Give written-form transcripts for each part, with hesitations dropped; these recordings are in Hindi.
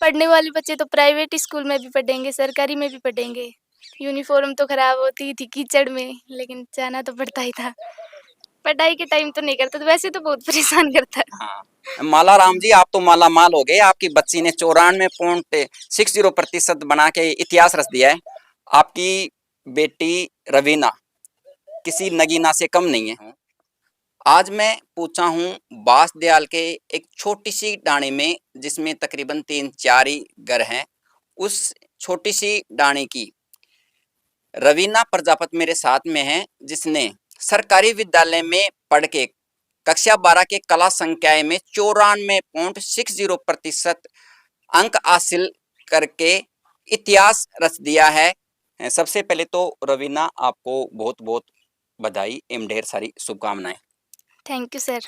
पढ़ने वाले बच्चे तो प्राइवेट स्कूल में भी पढ़ेंगे, सरकारी में भी पढ़ेंगे। यूनिफ़ॉर्म तो खराब होती ही थी कीचड़ में, लेकिन जाना तो पड़ता ही था। पढ़ाई के टाइम तो नहीं करता था, वैसे तो बहुत परेशान करता है। हाँ माला राम जी, आप तो माला माल हो गए। आपकी बच्ची ने 94.60% बना के इतिहास रच दिया है। आपकी बेटी रवीना किसी नगीना से कम नहीं है। आज मैं पूछा हूँ बांसदयाल के एक छोटी सी डाणी में, जिसमें तकरीबन 3-4 ही घर हैं, उस छोटी सी डाणी की रवीना प्रजापति मेरे साथ में है, जिसने सरकारी विद्यालय में पढ़ के कक्षा 12 के कला संकाय में 94.60% अंक हासिल करके इतिहास रच दिया है। सबसे पहले तो रवीना, आपको बहुत बहुत बधाई एवं ढेर सारी शुभकामनाएं। Thank you sir.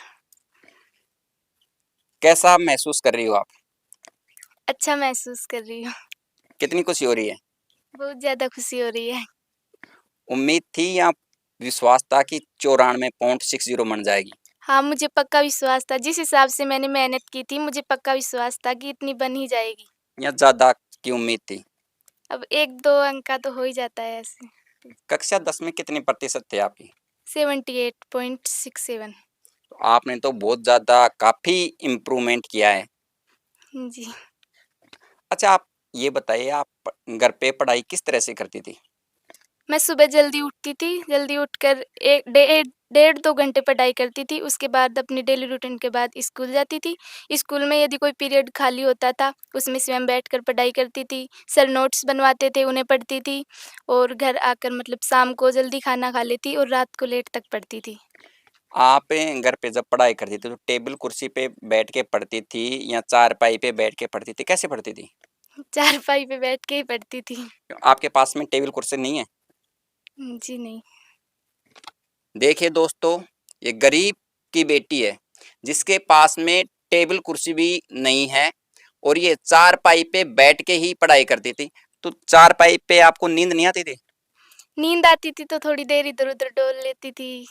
कैसा महसूस कर रही हो आप? अच्छा महसूस कर रही हूँ। कितनी खुशी हो रही है? बहुत ज़्यादा खुशी हो रही है। उम्मीद थी या विश्वास था कि 94.60 बन जाएगी? हाँ, मुझे पक्का विश्वास था। जिस हिसाब से मैंने मेहनत की थी, मुझे पक्का विश्वास था कि इतनी बन ही जाएगी। या ज्यादा की उम्मीद थी? अब 1-2 अंक का तो हो ही जाता है ऐसे। कक्षा 10 में कितने प्रतिशत थे आपकी? 78.67। तो आपने तो बहुत ज्यादा काफी इम्प्रूवमेंट किया है। जी। अच्छा, आप ये बताइए, आप घर पे पढ़ाई किस तरह से करती थी? मैं सुबह जल्दी उठती थी, जल्दी उठकर 1 डेढ़ 2 घंटे पढ़ाई करती थी। उसके बाद अपनी डेली रूटीन के बाद स्कूल जाती थी। स्कूल में यदि कोई पीरियड खाली होता था, उसमें स्वयं बैठकर पढ़ाई करती थी। सर नोट्स बनवाते थे, उन्हें पढ़ती थी और घर आकर मतलब शाम को जल्दी खाना खा लेती और रात को लेट तक पढ़ती थी। आप घर पे जब पढ़ाई करती थी तो टेबल कुर्सी पे बैठ के पढ़ती थी या चारपाई पे बैठ के पढ़ती थी? कैसे पढ़ती थी? चारपाई पे बैठ के ही पढ़ती थी। आपके पास में टेबल कुर्सी नहीं है? जी नहीं। देखिए दोस्तों, ये गरीब की बेटी है, जिसके पास में टेबल कुर्सी भी नहीं है, और ये चारपाई पे बैठ के ही पढ़ाई करती थी। तो चारपाई पे आपको नींद नहीं आती थी? नींद आती थी तो थोड़ी देर इधर-उधर डोल लेती थी,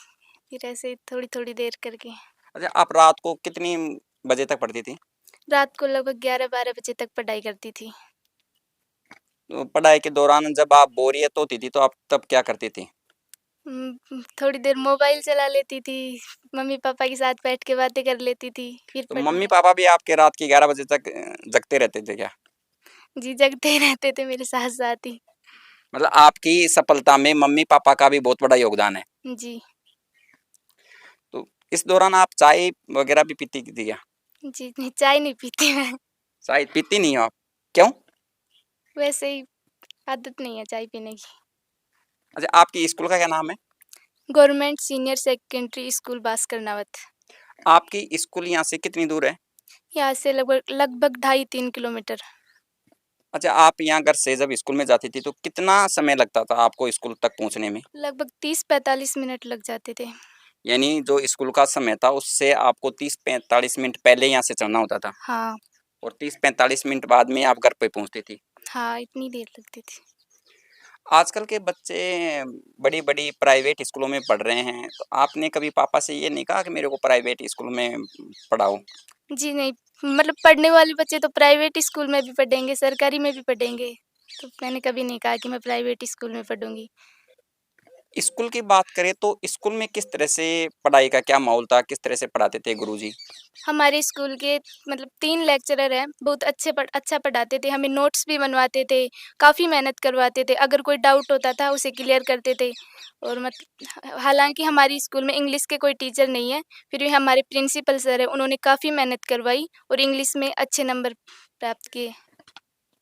फिर ऐसे थोड़ी-थोड़ी देर करके। अच्छा, आप रात को कितनी बजे तक पढ़ती थी? रात को लगभग 11-12 बजे तक पढ़ाई करती थी। तो पढ़ाई के दौरान जब आप बोरियत होती थी तो आप तब क्या करती थी? थोड़ी देर मोबाइल चला लेती थी, मम्मी-पापा के साथ बैठ के बातें कर लेती थी, फिर तो पढ़ने। मम्मी पापा भी आपके रात के 11 बजे तक जगते रहते थे क्या? जी, जगते ही रहते थे मेरे साथ-साथ ही। मतलब आपकी सफलता में मम्मी पापा का भी बहुत बड़ा योगदान है। जी, तो इस दौरान आप चाय वगैरह भी पीती थी क्या? जी, नहीं चाय नहीं पीती मैं, चाय पीती नहीं हो आप? क्यों? वैसे ही आदत नहीं है चाय पीने की। अच्छा, आपकी स्कूल का क्या नाम है? Government senior secondary school Baskarnawat. आपकी स्कूल यहाँ से कितनी दूर है? यहाँ से लगभग लगभग 2.5-3 किलोमीटर। अच्छा, आप यहाँ घर से जब स्कूल में जाती थी तो कितना समय लगता था आपको स्कूल तक पहुँचने में? लगभग 30-45 मिनट लग जाते थे। यानी जो स्कूल का समय था उससे आपको 30-45 मिनट पहले यहाँ से चलना होता था, हाँ, और 30-45 मिनट बाद में आप घर पे पहुँचती थी। हाँ, इतनी देर लगती थी। आजकल के बच्चे बड़ी-बड़ी प्राइवेट स्कूलों में पढ़ रहे हैं, तो आपने कभी पापा से ये नहीं कहा कि मेरे को प्राइवेट स्कूल में पढ़ाओ? जी नहीं, मतलब पढ़ने वाले बच्चे तो प्राइवेट स्कूल में भी पढ़ेंगे, सरकारी में भी पढ़ेंगे। तो मैंने कभी नहीं कहा कि मैं प्राइवेट स्कूल में पढ़ूँगी। स्कूल की बात करें तो स्कूल में किस तरह से पढ़ाई का क्या माहौल था? किस तरह से पढ़ाते थे गुरुजी? हमारे स्कूल के मतलब 3 लेक्चरर हैं, बहुत अच्छा पढ़ाते थे, हमें नोट्स भी बनवाते थे, काफ़ी मेहनत करवाते थे, अगर कोई डाउट होता था उसे क्लियर करते थे। और हालाँकि हमारी स्कूल में इंग्लिश के कोई टीचर नहीं है, फिर भी हमारे प्रिंसिपल सर हैं, उन्होंने काफ़ी मेहनत करवाई और इंग्लिश में अच्छे नंबर प्राप्त किए।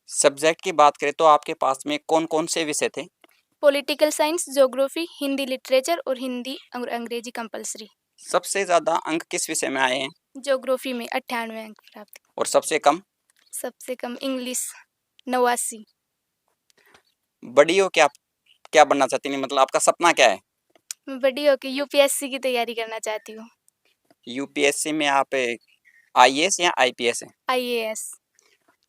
सब्जेक्ट की बात करें तो आपके पास में कौन-कौन से विषय थे? Political science, geography, Hindi literature और हिंदी और अंग्रेजी कंपल्सरी। सबसे ज़्यादा अंक किस विषय में आए हैं? ज्योग्राफी में 98 अंक प्राप्त। और सबसे कम? सबसे कम इंग्लिश 89। बड़ी हो के आप क्या बनना चाहती हैं? मतलब आपका सपना क्या है? मैं बड़ी होके यूपीएससी की तैयारी करना चाहती हूँ। यूपीएससी में आप आईएएस या आईपीएस हैं? आईएएस।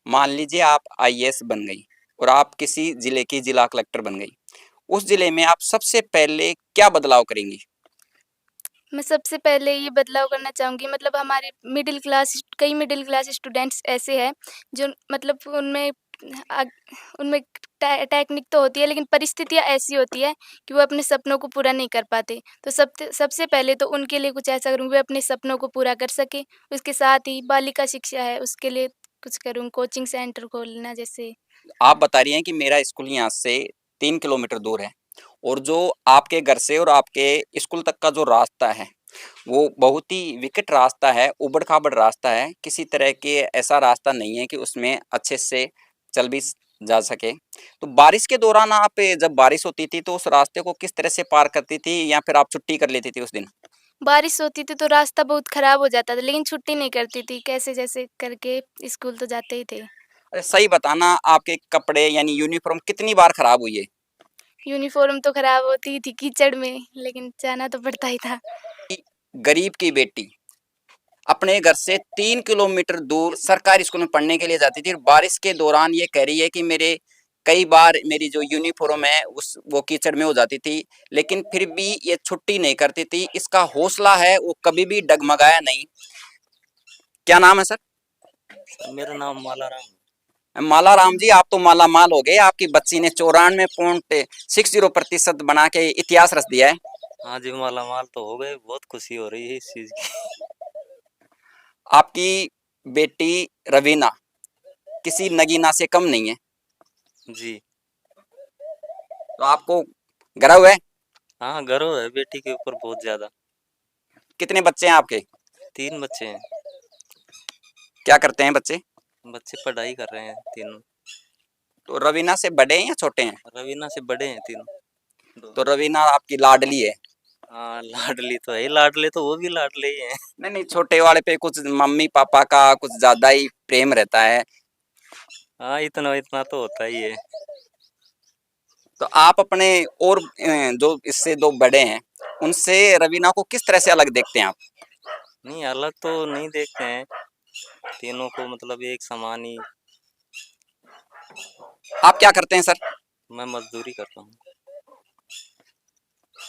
मान लीजिए आप आईएएस बन गई और आप किसी जिले की जिला कलेक्टर बन गई। उस जिले में आप सबसे पहले क्या बदलाव करेंगी? मैं सबसे पहले ये बदलाव करना चाहूँगी, मतलब हमारे मिडिल क्लास स्टूडेंट्स ऐसे हैं जो मतलब अ, उनमें टेक्निक तो होती है, लेकिन परिस्थितियाँ ऐसी होती है कि वो अपने सपनों को पूरा नहीं कर पाते। तो सबसे पहले तो उनके लिए कुछ ऐसा करूँगी वे अपने सपनों को पूरा कर सकें। उसके साथ ही बालिका शिक्षा है उसके लिए कुछ करूँ, कोचिंग सेंटर खोलना जैसे। आप बता रही हैं कि मेरा स्कूल यहाँ से 3 किलोमीटर दूर है और जो आपके घर से और आपके स्कूल तक का जो रास्ता है, वो बहुत ही विकट रास्ता है, ऊबड़-खाबड़ रास्ता है। किसी तरह के ऐसा रास्ता नहीं है कि उसमें अच्छे से चल भी स जा सके। तो बारिश के दौरान आप जब बारिश होती थी तो उस रास्ते को किस तरह से पार करती थी या फिर आप छुट्टी कर लेती थी उस दिन? बारिश होती थी तो रास्ता बहुत खराब हो जाता था, लेकिन छुट्टी नहीं करती थी, कैसे-जैसे करके स्कूल तो जाते ही थे। अरे सही बताना आपके कपड़े यानी यूनिफ़ॉर्म कितनी बार खराब हुई है? यूनिफ़ॉर्म तो खराब होती ही थी कीचड़ में, लेकिन जाना तो पड़ता ही था। कि गरीब की बेटी अपने घर से 3 किलोमीटर दूर सरकारी स्कूल में पढ़ने के लिए जाती थी और बारिश के दौरान ये कह रही है कि मेरे कई बार मेरी जो यूनिफ़ॉर्म है उस वो कीचड़ में हो जाती थी, लेकिन फिर भी ये छुट्टी नहीं करती थी। इसका हौसला है वो कभी भी डगमगाया नहीं। क्या नाम है सर? सर मेरा नाम मालाराम है। मालाराम जी, आप तो मालामाल हो गए। आपकी बच्ची ने 94.60% बना के इतिहास रच दिया है। हाँ जी, मालामाल तो हो गए, बहुत खुशी हो रही है इस चीज़ की। आपकी बेटी रवीना किसी नगीना से कम नहीं है। जी। तो आपको गर्व है? हाँ, गर्व है बेटी के ऊपर बहुत ज़्यादा। कितने बच्चे हैं आपके? 3 बच्चे हैं। क्या करते हैं बच्चे? बच्चे पढ़ाई कर रहे हैं तीनों। तो रवीना से बड़े हैं या छोटे हैं? रवीना से बड़े हैं तीनों, तो दोनों। रवीना आपकी लाडली है। हाँ, लाडली तो है ही, लाडले तो वो भी लाडले ही हैं। नहीं नहीं, छोटे वाले पे कुछ मम्मी पापा का कुछ ज्यादा ही प्रेम रहता है। हाँ, इतना तो होता ही है। तो आप अपने और जो इससे दो बड़े हैं उनसे रवीना को किस तरह से अलग देखते हैं आप? नहीं, अलग तो नहीं देखते हैं, तीनों को मतलब एक समान ही। आप क्या करते हैं सर? मैं मज़दूरी करता हूँ।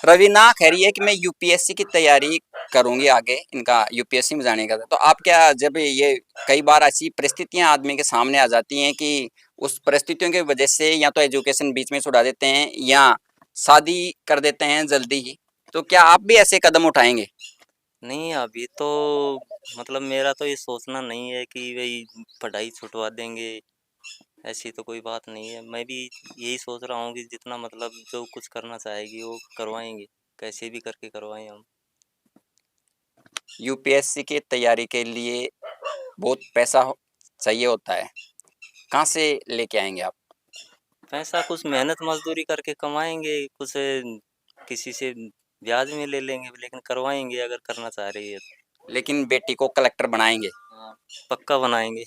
रवीना कह रही है कि मैं यूपीएससी की तैयारी करूंगी आगे, इनका यूपीएससी में जाने का था। तो आप क्या, जब ये कई बार ऐसी परिस्थितियां आदमी के सामने आ जाती हैं कि उस परिस्थितियों की वजह से या तो एजुकेशन बीच में छुड़ा देते हैं या शादी कर देते हैं जल्दी ही, तो क्या आप भी ऐसे कदम उठाएंगे? नहीं, अभी तो मतलब मेरा तो ये सोचना नहीं है कि भई पढ़ाई छुटवा देंगे, ऐसी तो कोई बात नहीं है। मैं भी यही सोच रहा हूँ कि जितना मतलब जो कुछ करना चाहेगी वो करवाएँगे, कैसे भी करके करवाएँ हम। यूपीएससी की तैयारी के लिए बहुत पैसा चाहिए होता है, कहाँ से लेके आएंगे आप? पैसा कुछ मेहनत मज़दूरी करके कमाएँगे, कुछ किसी से ब्याज में ले लेंगे, लेकिन करवाएँगे अगर करना चाह रही है तो। लेकिन बेटी को कलेक्टर बनाएंगे। हाँ, पक्का बनाएँगे।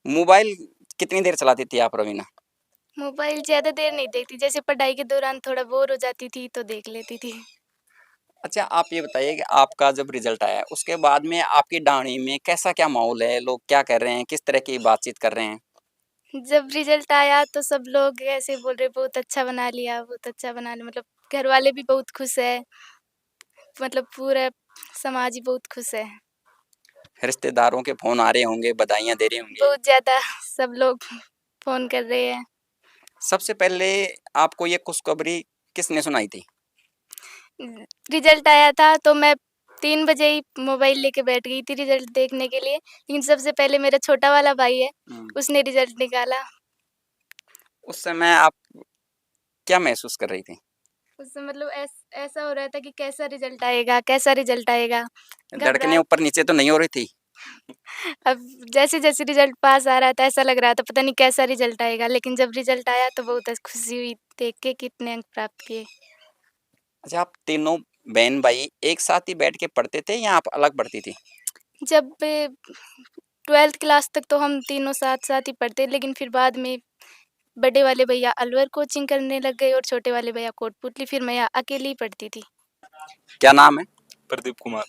मोबाइल कितनी देर चलाती थी आप रवीना? मोबाइल ज़्यादा देर नहीं देखती, जैसे पढ़ाई के दौरान थोड़ा बोर हो जाती थी तो देख लेती थी। अच्छा, आप ये बताइए कि आपका जब रिजल्ट आया उसके बाद में आपकी डाणी में कैसा क्या माहौल है? लोग क्या कर रहे हैं? किस तरह की बातचीत कर रहे हैं? जब रिज़ल्ट आया तो सब लोग ऐसे बोल रहे बहुत अच्छा बना लिया, बहुत अच्छा बना लिया, मतलब घरवाले भी बहुत खुश हैं, मतलब पूरा समाज ही बहुत खुश है। रिश्तेदारों के फ़ोन आ रहे होंगे, बधाइयाँ दे रहे होंगे। बहुत ज़्यादा सब लोग फ़ोन कर रहे हैं। सबसे पहले आपको ये खुशखबरी किसने सुनाई थी? रिज़ल्ट आया था तो मैं 3 बजे ही मोबाइल लेके बैठ गई थी रिज़ल्ट देखने के लिए, लेकिन सबसे पहले मेरा छोटा वाला भाई है, उसने रिज़ल्ट निकाला। उस समय आप क्या महसूस कर रही थी? उससे मतलब ऐसा हो रहा था कि कैसा रिज़ल्ट आएगा, कैसा रिज़ल्ट आएगा? धड़कनें घबराहट। ऊपर नीचे तो नहीं हो रही थी? अब जैसे-जैसे रिज़ल्ट पास आ रहा था ऐसा लग रहा था पता नहीं कैसा रिज़ल्ट आएगा, लेकिन जब रिज़ल्ट आया तो बहुत खुशी हुई देख के कि इतने अंक प्राप्त किए। अच्छा, आप तीनों बहन-भाई एक साथ ही बैठ के पढ़ते थे या आप अलग पढ़ती थी? जब 12th क्लास तक तो हम तीनों साथ-साथ ही पढ़ते, लेकिन फिर बाद में बड़े वाले भैया अलवर कोचिंग करने लग गए और छोटे वाले भैया कोटपुतली, फिर मैं यहाँ अकेली ही पढ़ती थी। क्या नाम है? प्रदीप कुमार।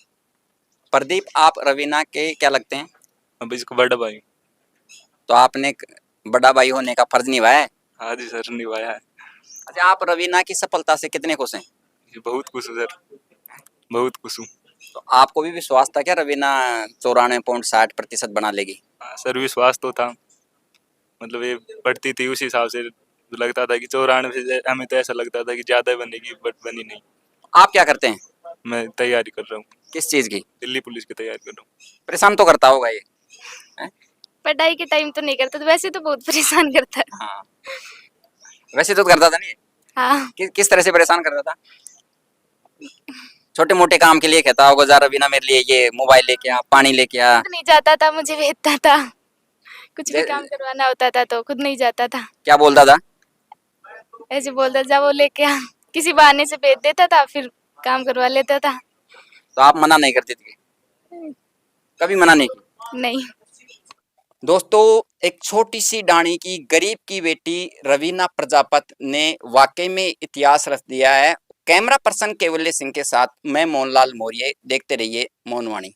प्रदीप, आप रवीना के क्या लगते हैं? अब इसको बड़ा भाई। तो आपने बड़ा भाई होने का फर्ज निभाया है। हाँ जी सर, निभाया है। अच्छा, आप रवीना की सफलता से कितने खुश हैं? ये बहुत खुश हूँ सर, बहुत खुश हूँ। तो आपको भी विश्वास था क्या रवीना 94.60% बना लेगी? हाँ, सर विश्वास तो था, मतलब ये पढ़ती थी उस हिसाब से लगता था कि 94 से, हमें तो ऐसा लगता था कि ज़्यादा बनेगी, बट बनी नहीं। आप क्या करते हैं? मैं तैयारी कर रहा हूँ, किस चीज़ की? दिल्ली पुलिस की तैयारी कर रहा हूँ। परेशान तो करता होगा ये, हैं? पढ़ाई के टाइम तो नहीं करता था, वैसे तो बहुत परेशान करता है। हाँ, वैसे तो करता था नहीं? हाँ, किस तरह से परेशान करता था? छोटे-मोटे काम के लिए कहता होगा, "जा रवीना मेरे लिए ये मोबाइल लेके आ, पानी लेके आ।" खुद नहीं जाता था, मुझे भेजता था। कुछ भी जे काम करवाना होता था तो खुद नहीं जाता था। क्या बोलता था? ऐसे बोलता जा वो लेके आ, किसी बहाने से भेज देता था, फिर काम करवा लेता था। तो आप मना नहीं करती थी? कभी मना नहीं की? नहीं। दोस्तों, एक छोटी-सी डाणी की गरीब की बेटी रवीना प्रजापत ने वाक़ई में इतिहास रच दिया है। कैमरा पर्सन केवल्य सिंह के साथ मैं मोहनलाल मौर्य, देखते रहिए मौनवाणी।